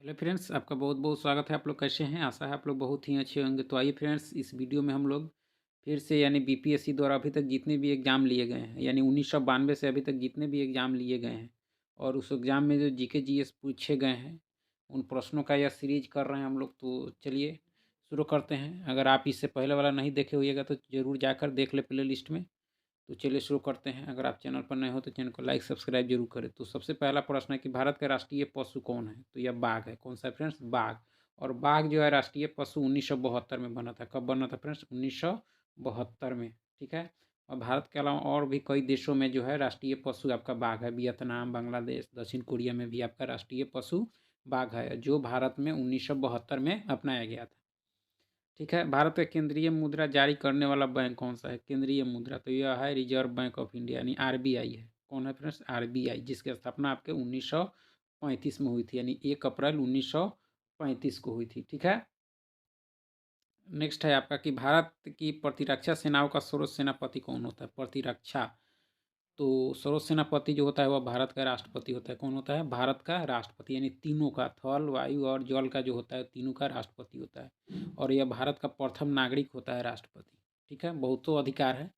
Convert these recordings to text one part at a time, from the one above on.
Hello friends, आपका बहुत बहुत स्वागत है। आप लोग कैसे हैं? आशा है आप लोग बहुत ही अच्छे होंगे। तो आइए फ्रेंड्स, इस वीडियो में हम लोग फिर से यानी बीपीएससी द्वारा अभी तक जितने भी एग्ज़ाम लिए गए हैं, यानी 1992 से अभी तक जितने भी एग्ज़ाम लिए गए हैं और उस एग्ज़ाम में जो जीके जीएस पूछे गए हैं, उन प्रश्नों का यह सीरीज कर रहे हैं हम लोग। तो चलिए शुरू करते हैं। अगर आप इससे पहले वाला नहीं देखे होइएगा तो ज़रूर जाकर देख ले प्ले लिस्ट में। तो चलिए शुरू करते हैं। अगर आप चैनल पर नए हो तो चैनल को लाइक सब्सक्राइब जरूर करें। तो सबसे पहला प्रश्न है कि भारत का राष्ट्रीय पशु कौन है? तो यह बाघ है। कौन सा फ्रेंड्स? बाघ। और बाघ जो है राष्ट्रीय पशु 1972 में बना था। कब बना था फ्रेंड्स? 1972 में। ठीक है। और भारत के अलावा और भी कई देशों में जो है राष्ट्रीय पशु आपका बाघ है। वियतनाम, बांग्लादेश, दक्षिण कोरिया में भी आपका राष्ट्रीय पशु बाघ है, जो भारत में 1972 में अपनाया गया था। ठीक है। भारत का केंद्रीय मुद्रा जारी करने वाला बैंक कौन सा है? केंद्रीय मुद्रा तो यह है रिजर्व बैंक ऑफ इंडिया यानी आरबीआई है। कौन है फ्रेंड्स? आरबीआई, जिसकी स्थापना आपके 1935 में हुई थी, यानी 1 अप्रैल 1935 को हुई थी। ठीक है। नेक्स्ट है आपका कि भारत की प्रतिरक्षा सेनाओं का सर्वोच्च सेनापति कौन होता है? प्रतिरक्षा तो सर्वोच्च सेनापति जो होता है वह भारत का राष्ट्रपति होता है। कौन होता है? भारत का राष्ट्रपति, यानी तीनों का, थल, वायु और जल का जो होता है, तीनों का राष्ट्रपति होता है। और यह भारत का प्रथम नागरिक होता है राष्ट्रपति। ठीक है। बहुतों अधिकार है।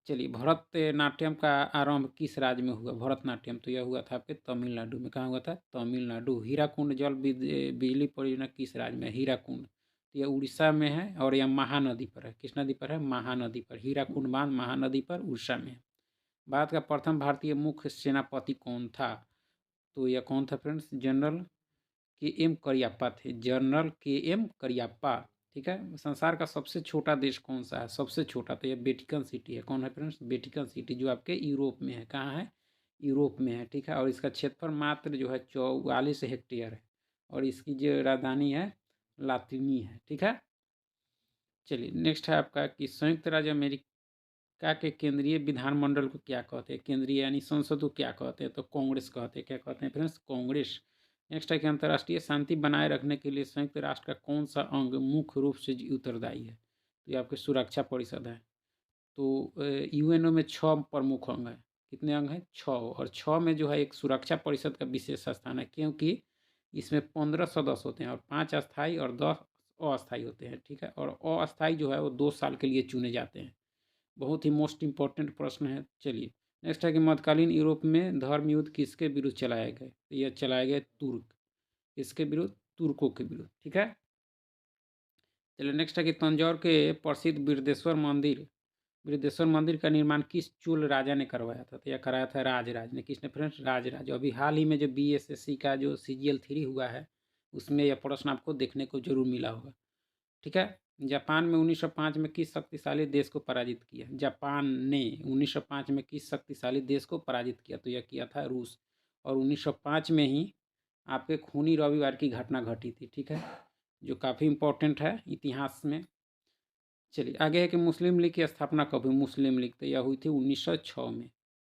चलिए, भरतनाट्यम का आरंभ किस राज्य में हुआ? भरतनाट्यम तो यह हुआ था आपके तमिलनाडु में। कहाँ हुआ था? तमिलनाडु। हीराकुंड जल बिजली परियोजना किस राज्य में? हीराकुंड तो यह उड़ीसा में है और यह महानदी पर है। किस नदी पर है? महानदी पर। हीराकुंड बांध महानदी पर उड़ीसा में है। भारत का प्रथम भारतीय मुख्य सेनापति कौन था? तो यह कौन था फ्रेंड्स? जनरल के एम करियप्पा थे। जनरल के एम करियप्पा। ठीक है। संसार का सबसे छोटा देश कौन सा है? सबसे छोटा तो यह वेटिकन सिटी है। कौन है फ्रेंड्स? वेटिकन सिटी, जो आपके यूरोप में है। कहाँ है? यूरोप में है। ठीक है। और इसका क्षेत्रफल मात्र जो है 44 हेक्टेयर है। और इसकी जो राजधानी है लातिनी है। ठीक है। चलिए, नेक्स्ट है आपका कि संयुक्त राज्य अमेरिका के केंद्रीय विधानमंडल को क्या कहते हैं? केंद्रीय यानी संसद को क्या कहते हैं? तो कांग्रेस कहते हैं। क्या कहते हैं फ्रेंड्स? कांग्रेस। नेक्स्ट है कि अंतर्राष्ट्रीय शांति बनाए रखने के लिए संयुक्त राष्ट्र का कौन सा अंग मुख्य रूप से उत्तरदायी है? तो ये आपकी सुरक्षा परिषद है। तो यूएनओ में 6 प्रमुख अंग हैं। कितने अंग हैं? 6। और 6 में जो है एक सुरक्षा परिषद का विशेष स्थान है, क्योंकि इसमें 15 सदस्य होते हैं और 5 अस्थायी और 10 अस्थायी होते हैं। ठीक है। और अस्थायी जो है वो 2 साल के लिए चुने जाते हैं। बहुत ही मोस्ट इम्पोर्टेंट प्रश्न है। चलिए, नेक्स्ट है कि मध्यकालीन यूरोप में धर्म युद्ध किसके विरुद्ध चलाया गया? तो यह चलाए गए तुर्क। इसके विरुद्ध? तुर्कों के विरुद्ध। ठीक है। चलिए, नेक्स्ट है कि तंजौर के प्रसिद्ध बृहदेश्वर मंदिर का निर्माण किस चोल राजा ने करवाया था? तो यह कराया था राजराज ने। किसने फ्रेंड्स? राजराज। अभी हाल ही में जो बीएसएससी का जो CGL 3 हुआ है, उसमें यह प्रश्न आपको देखने को जरूर मिला होगा। ठीक है। जापान में 1905 में किस शक्तिशाली देश को पराजित किया? जापान ने 1905 में किस शक्तिशाली देश को पराजित किया? तो यह किया था रूस। और 1905 में ही आपके खूनी रविवार की घटना घटी थी। ठीक है। जो काफ़ी इम्पोर्टेंट है इतिहास में। चलिए, आगे है कि मुस्लिम लीग की स्थापना कब हुई? मुस्लिम लीग तो यह हुई थी 1906 में।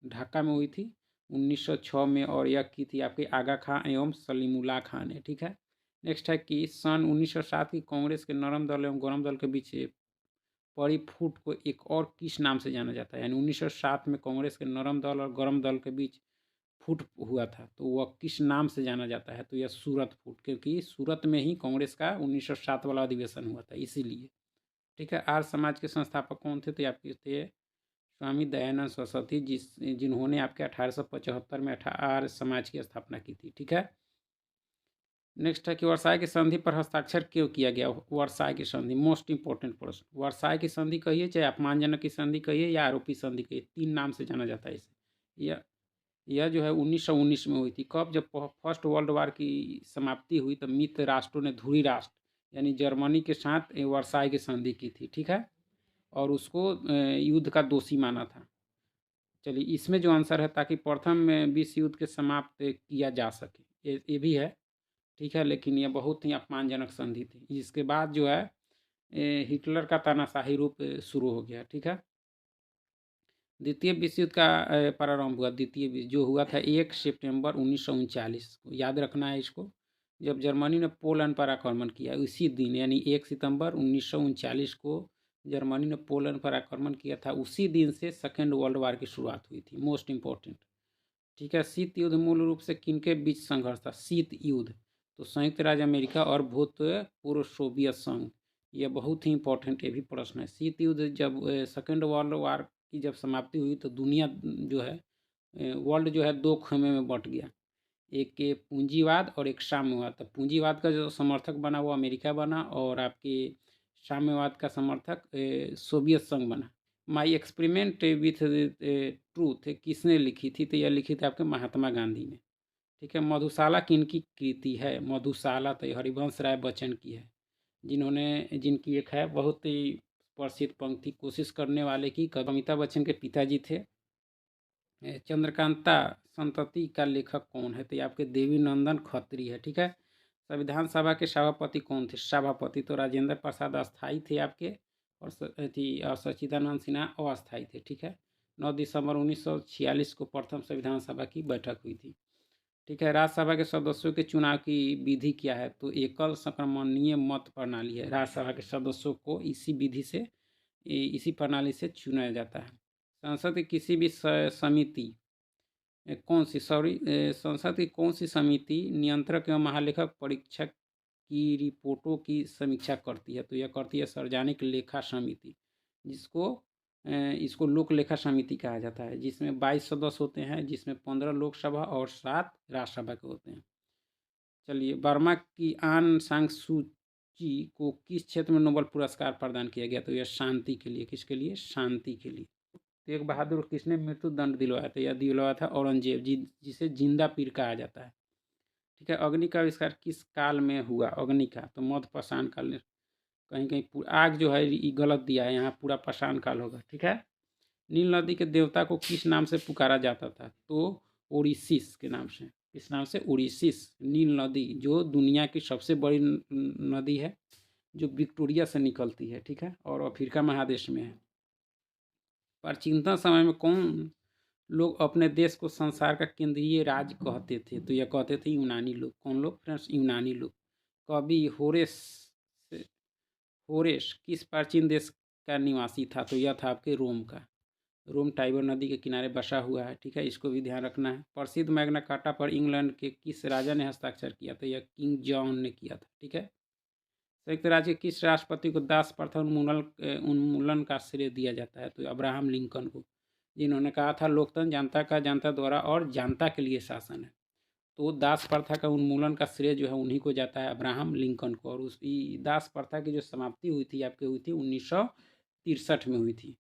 ढाका में हुई थी 1906 में। और यह की थी आपके आगा खां एवं सलीमुल्लाह खां ने। ठीक है। नेक्स्ट है कि सन 1907 की कांग्रेस के नरम दल एवं गरम दल के बीच पड़ी फूट को एक और किस नाम से जाना जाता है? यानी 1907 में कांग्रेस के नरम दल और गरम दल के बीच फूट हुआ था, तो वह किस नाम से जाना जाता है? तो यह सूरत फूट, क्योंकि सूरत में ही कांग्रेस का 1907 वाला अधिवेशन हुआ था, इसीलिए। ठीक है। आर्य समाज के संस्थापक कौन थे? तो आपके थे स्वामी दयानंद सरस्वती, जिन्होंने आपके 1875 में आर्य समाज की स्थापना की थी। ठीक है। नेक्स्ट है कि वर्साई की संधि पर हस्ताक्षर क्यों किया गया? वर्साई की संधि, मोस्ट इंपॉर्टेंट प्रश्न। वर्साई की संधि कहिए, चाहे अपमानजनक की संधि कहिए या आरोपी संधि कहिए, 3 नाम से जाना जाता है इसे। यह जो है 1919 में हुई थी। कब? जब फर्स्ट वर्ल्ड वार की समाप्ति हुई तो मित्र राष्ट्रों ने धुरी राष्ट्र यानी जर्मनी के साथ वर्साई की संधि की थी। ठीक है। और उसको युद्ध का दोषी माना था। चलिए, इसमें जो आंसर है, ताकि प्रथम विश्व युद्ध के समाप्त किया जा सके, ये भी है। ठीक है। लेकिन यह बहुत ही अपमानजनक संधि थी। इसके बाद जो है हिटलर का तानाशाही रूप शुरू हो गया। ठीक है। द्वितीय विश्व युद्ध का प्रारंभ हुआ। द्वितीय विश्व जो हुआ था 1 सितंबर 1939 को। याद रखना है इसको। जब जर्मनी ने पोलैंड पर आक्रमण किया, उसी दिन यानी 1 सितंबर 1939 को जर्मनी ने पोलैंड पर आक्रमण किया था। उसी दिन से सेकेंड वर्ल्ड वार की शुरुआत हुई थी। Most important. ठीक है। शीत युद्ध मूल रूप से किनके बीच संघर्ष था? शीत युद्ध तो संयुक्त राज्य अमेरिका और भूतपूर्व सोवियत संघ। यह बहुत ही इंपॉर्टेंट ये भी प्रश्न है। शीत युद्ध जब सेकेंड वर्ल्ड वार की जब समाप्ति हुई तो दुनिया जो है वर्ल्ड जो है दो खेमे में बंट गया, एक के पूंजीवाद और एक साम्यवाद। तो पूंजीवाद का जो समर्थक बना वो अमेरिका बना और आपके साम्यवाद का समर्थक सोवियत संघ बना। माई एक्सपेरिमेंट विथ ट्रूथ किसने लिखी थी? तो यह लिखी थी आपके महात्मा गांधी ने। ठीक है। मधुशाला किनकी कृति है? मधुशाला तो हरिवंश राय बच्चन की है, जिनकी एक है बहुत ही प्रसिद्ध पंक्ति, कोशिश करने वाले की। अमिताभ बच्चन के पिताजी थे। चंद्रकांता संतति का लेखक कौन है? तो ये आपके देवी नंदन खत्री है। ठीक है। संविधान सभा के सभापति कौन थे? सभापति तो राजेंद्र प्रसाद अस्थाई थे आपके, और सच्चिदानंद सिन्हा अस्थाई थे। ठीक है। 9 दिसंबर 1946 को प्रथम संविधान सभा की बैठक हुई थी। ठीक है। राज्यसभा के सदस्यों के चुनाव की विधि क्या है? तो एकल संक्रमणीय मत प्रणाली है। राज्यसभा के सदस्यों को इसी विधि से, इसी प्रणाली से चुना जाता है। संसद की किसी भी समिति संसद की कौन सी समिति नियंत्रक एवं महालेखक परीक्षक की रिपोर्टों की समीक्षा करती है? तो यह करती है सार्वजनिक लेखा समिति, इसको लोक लेखा समिति कहा जाता है, जिसमें 22 सदस्य होते हैं, जिसमें 15 लोकसभा और 7 राज्यसभा के होते हैं। चलिए, बर्मा की आन सांग सूची को किस क्षेत्र में नोबेल पुरस्कार प्रदान किया गया? तो यह शांति के लिए। किसके लिए? शांति के लिए। तेग बहादुर किसने मृत्यु दंड दिलवाया था? यह दिलवाया था औरंगजेब, जिसे जिंदा पीर कहा जाता है। ठीक है। अग्नि का आविष्कार किस काल में हुआ? अग्नि का तो मध्य पाषाण काल में। कहीं कहीं आग जो है ये गलत दिया है, यहाँ पूरा पाषाण काल होगा। ठीक है। नील नदी के देवता को किस नाम से पुकारा जाता था? तो ओडिसिस के नाम से। किस नाम से? ओडिसिस। नील नदी जो दुनिया की सबसे बड़ी नदी है, जो विक्टोरिया से निकलती है। ठीक है। और अफ्रीका महादेश में है। प्राचीनतम समय में कौन लोग अपने देश को संसार का केंद्रीय राज्य कहते थे? तो यह कहते थे यूनानी लोग। कौन लोग फ्रेंड्स? यूनानी लोग। कवि होरेस किस प्राचीन देश का निवासी था? तो यह था आपके रोम का। रोम टाइबर नदी के किनारे बसा हुआ है। ठीक है। इसको भी ध्यान रखना है। प्रसिद्ध मैग्ना कार्टा पर इंग्लैंड के किस राजा ने हस्ताक्षर किया? तो यह किंग जॉन ने किया था। ठीक है। संयुक्त राज्य के किस राष्ट्रपति को दास प्रथा उन्मूलन का श्रेय दिया जाता है? तो अब्राहम लिंकन को, जिन्होंने कहा था लोकतंत्र जनता का, जनता द्वारा और जनता के लिए शासन है। तो दास प्रथा का उन्मूलन का श्रेय जो है उन्हीं को जाता है, अब्राहम लिंकन को। और उस दास प्रथा की जो समाप्ति हुई थी आपकी, हुई थी 1963 में हुई थी।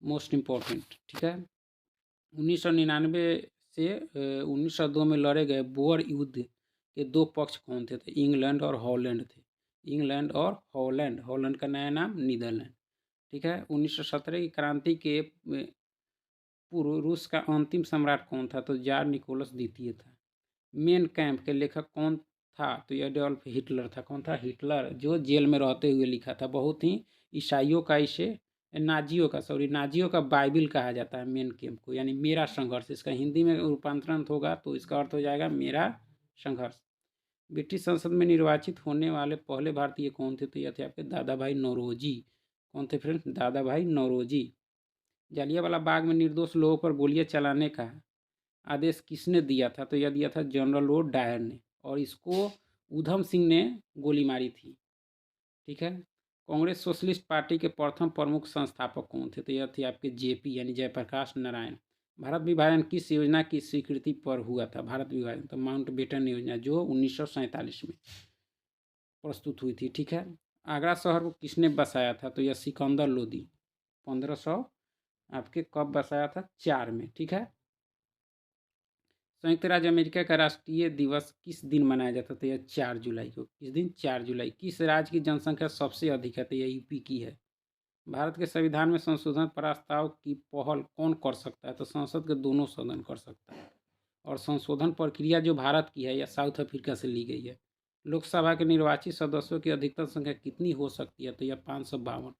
Most important. ठीक है। 1999 से 1902 में लड़े गए बोअर युद्ध के दो पक्ष कौन थे? तो इंग्लैंड और हॉलैंड थे। इंग्लैंड और हॉलैंड। हॉलैंड का नया नाम नीदरलैंड। ठीक है। 1917 की क्रांति के पूर्व रूस का अंतिम सम्राट कौन था? तो जार निकोलस द्वितीय था। मेन कैंप के लेखक कौन था? तो यह एडोल्फ हिटलर था। कौन था? हिटलर, जो जेल में रहते हुए लिखा था। बहुत ही ईसाइयों का नाजियों का बाइबिल कहा जाता है मेन कैंप को, यानी मेरा संघर्ष। इसका हिंदी में रूपांतरण होगा तो इसका अर्थ हो जाएगा मेरा संघर्ष। ब्रिटिश संसद में निर्वाचित होने वाले पहले भारतीय कौन थे? तो यह थे आपके दादा भाई नौरोजी। कौन थे फ्रेंड्स? दादा भाई नौरोजी। जालियांवाला बाग में निर्दोष लोगों पर गोलियां चलाने का आदेश किसने दिया था? तो यह दिया था जनरल लॉर्ड डायर ने, और इसको ऊधम सिंह ने गोली मारी थी। ठीक है। कांग्रेस सोशलिस्ट पार्टी के प्रथम प्रमुख संस्थापक कौन थे? तो यह थे आपके जेपी यानी जयप्रकाश नारायण। भारत विभाजन किस योजना की स्वीकृति पर हुआ था? भारत विभाजन तो माउंटबेटन योजना, जो 1947 में प्रस्तुत हुई थी। ठीक है। आगरा शहर को किसने बसाया था? तो यह सिकंदर लोदी। 1500 आपके कब बसाया था? 4 में। ठीक है। संयुक्त राज्य अमेरिका का राष्ट्रीय दिवस किस दिन मनाया जाता था? यह 4 जुलाई को। किस दिन? 4 जुलाई। किस राज्य की जनसंख्या सबसे अधिक है? तो यह यूपी की है। भारत के संविधान में संशोधन प्रस्ताव की पहल कौन कर सकता है? तो संसद के दोनों सदन कर सकता है। और संशोधन प्रक्रिया जो भारत की है यह साउथ अफ्रीका से ली गई है। लोकसभा के निर्वाचित सदस्यों की अधिकतम संख्या कितनी हो सकती है? तो यह 552।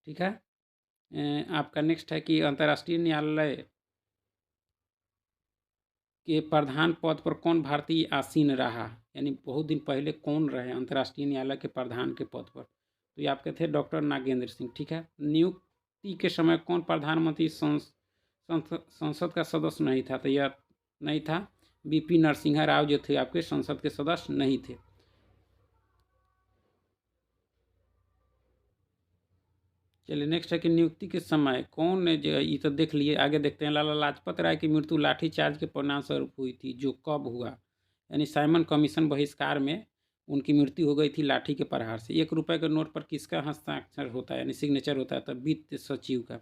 ठीक है। आपका नेक्स्ट है कि अंतर्राष्ट्रीय न्यायालय के प्रधान पद पर कौन भारतीय आसीन रहा? यानी बहुत दिन पहले कौन रहे अंतर्राष्ट्रीय न्यायालय के प्रधान के पद पर? तो ये आपके थे डॉक्टर नागेंद्र सिंह। ठीक है। नियुक्ति के समय कौन प्रधानमंत्री संसद का सदस्य नहीं था? तो यह नहीं था बीपी नरसिम्हा राव जो थे आपके संसद के सदस्य नहीं थे। चलिए नेक्स्ट है कि नियुक्ति के समय कौन जो ये तो देख लिए, आगे देखते हैं। लाला लाजपत राय की मृत्यु लाठीचार्ज के परिणाम स्वरूप हुई थी, जो कब हुआ? यानी साइमन कमीशन बहिष्कार में उनकी मृत्यु हो गई थी लाठी के प्रहार से। 1 रुपये के नोट पर किसका हस्ताक्षर होता है, यानी सिग्नेचर होता है? तो वित्त सचिव का,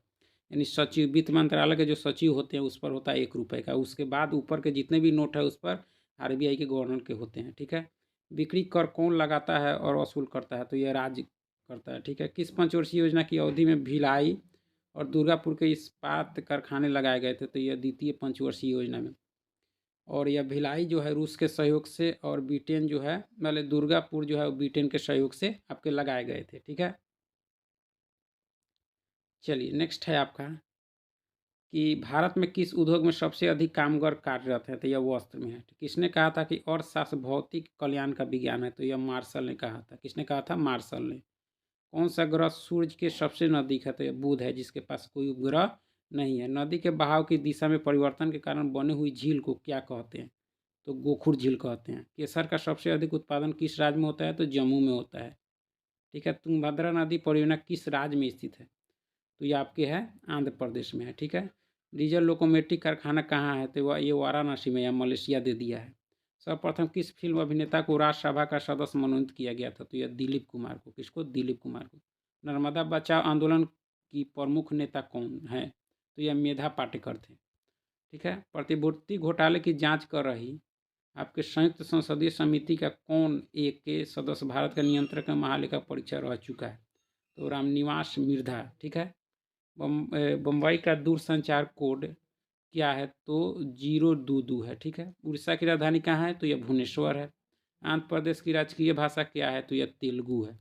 यानी सचिव वित्त मंत्रालय के जो सचिव होते हैं उस पर होता है 1 रुपये का। उसके बाद ऊपर के जितने भी नोट है उस पर आरबीआई के गवर्नर के होते हैं। ठीक है। बिक्री कर कौन लगाता है और वसूल करता है? तो यह राज्य करता है। ठीक है। किस पंचवर्षीय योजना की अवधि में भिलाई और दुर्गापुर के इस्पात कारखाने लगाए गए थे? तो यह द्वितीय पंचवर्षीय योजना में। और यह भिलाई जो है रूस के सहयोग से और ब्रिटेन जो है मतलब दुर्गापुर जो है वो ब्रिटेन के सहयोग से आपके लगाए गए थे। ठीक है। चलिए नेक्स्ट है आपका कि भारत में किस उद्योग में सबसे अधिक कामगार कार्यरत है? तो यह वस्त्र में है। किसने कहा था कि अर्थशास्त्र भौतिक कल्याण का विज्ञान है? तो यह मार्शल ने कहा था। किसने कहा था? मार्शल ने। कौन सा ग्रह सूर्य के सबसे नजदीक है? तो यह बुध है, जिसके पास कोई उपग्रह नहीं है। नदी के बहाव की दिशा में परिवर्तन के कारण बनी हुई झील को क्या कहते हैं? तो गोखुर झील कहते हैं। केसर का सबसे अधिक उत्पादन किस राज्य में होता है? तो जम्मू में होता है। ठीक है। तुंगभद्रा नदी परियोजना किस राज्य में स्थित है? तो ये आपके है आंध्र प्रदेश में है। ठीक है। डीजल लोकोमेटिक कारखाना कहाँ है? तो ये वाराणसी में या मलेशिया दे दिया है। सर्वप्रथम किस फिल्म अभिनेता को राज्यसभा का सदस्य मनोनीत किया गया था? तो यह दिलीप कुमार को। किसको? दिलीप कुमार को। नर्मदा बचाओ आंदोलन की प्रमुख नेता कौन है? तो यह मेधा पाटेकर थे। ठीक है। प्रतिभूति घोटाले की जांच कर रही आपके संयुक्त संसदीय समिति का कौन एक के सदस्य भारत का नियंत्रक महालेखा परीक्षक रह चुका है? तो रामनिवास मिर्धा। ठीक है। बम्बई का दूरसंचार कोड क्या है? तो 022 है। ठीक है। उड़ीसा की राजधानी कहाँ है? तो यह भुवनेश्वर है। आंध्र प्रदेश की राजकीय भाषा क्या है? तो यह तेलुगु है।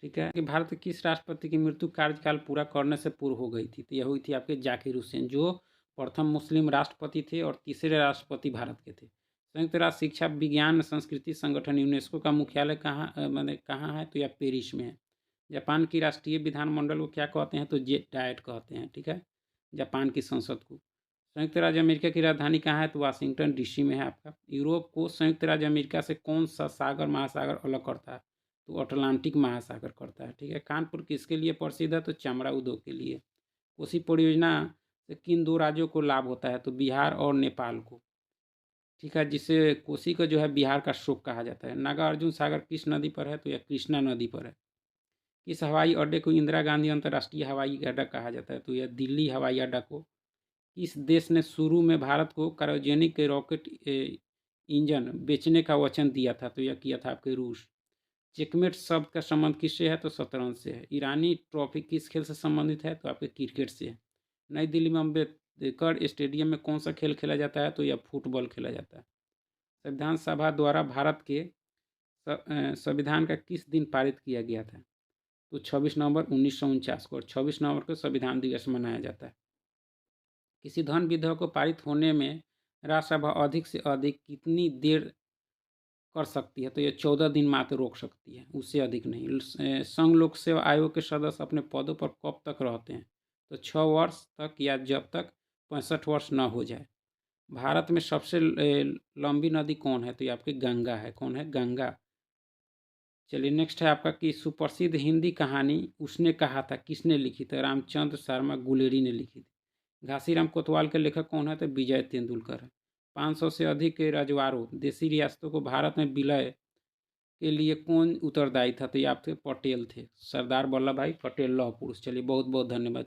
ठीक है। कि भारत के किस राष्ट्रपति की मृत्यु कार्यकाल पूरा करने से पूर्व हो गई थी? तो यह हुई थी आपके जाकिर हुसैन, जो प्रथम मुस्लिम राष्ट्रपति थे और तीसरे राष्ट्रपति भारत के थे। संयुक्त राष्ट्र शिक्षा विज्ञान संस्कृति संगठन यूनेस्को का मुख्यालय कहाँ मैंने कहाँ है? तो यह पेरिस में है। जापान की राष्ट्रीय विधानमंडल को क्या कहते हैं? तो जेट डायट कहते हैं। ठीक है। जापान की संसद को। संयुक्त राज्य अमेरिका की राजधानी कहाँ है? तो वाशिंगटन डीसी में है आपका। यूरोप को संयुक्त राज्य अमेरिका से कौन सा सागर महासागर अलग करता है? तो अटलांटिक महासागर करता है। ठीक है। कानपुर किसके लिए प्रसिद्ध है? तो चमड़ा उद्योग के लिए। कोसी परियोजना से किन 2 राज्यों को लाभ होता है? तो बिहार और नेपाल को। ठीक है। जिसे कोसी को जो है बिहार का शोक कहा जाता है। नागार्जुन सागर किस नदी पर है? तो यह कृष्णा नदी पर है। किस हवाई अड्डे को इंदिरा गांधी अंतर्राष्ट्रीय हवाई अड्डा कहा जाता है? तो यह दिल्ली हवाई अड्डा को। किस देश ने शुरू में भारत को क्रायोजेनिक रॉकेट इंजन बेचने का वचन दिया था? तो यह किया था आपके रूस। चेकमेट शब्द का संबंध किससे है? तो शतरंज से है। ईरानी ट्रॉफी किस खेल से संबंधित है? तो आपके क्रिकेट से है। नई दिल्ली में अम्बेडकर स्टेडियम में कौन सा खेल खेला जाता है? तो यह फुटबॉल खेला जाता है। संविधान सभा द्वारा भारत के संविधान का किस दिन पारित किया गया था? तो 26 नवंबर 1949 को। और 26 नवंबर को संविधान दिवस मनाया जाता है। किसी धन विधेयक को पारित होने में राज्यसभा अधिक से अधिक कितनी देर कर सकती है? तो ये 14 दिन मात्र रोक सकती है, उससे अधिक नहीं। संघ लोक सेवा आयोग के सदस्य अपने पदों पर कब तक रहते हैं? तो 6 वर्ष तक, या जब तक 65 वर्ष न हो जाए। भारत में सबसे लंबी नदी कौन है? तो ये आपकी गंगा है। कौन है? गंगा। चलिए नेक्स्ट है आपका कि सुप्रसिद्ध हिंदी कहानी उसने कहा था किसने लिखी? तो रामचंद्र शर्मा गुलेरी ने लिखी थी। घासीराम कोतवाल के लेखक कौन है? तो विजय तेंदुलकर है। 500 से अधिक के रजवाड़ों देसी रियासतों को भारत में विलय के लिए कौन उत्तरदायी था? तो ये आपके पटेल थे, सरदार वल्लभ भाई पटेल लौह पुरुष। चलिए बहुत बहुत धन्यवाद।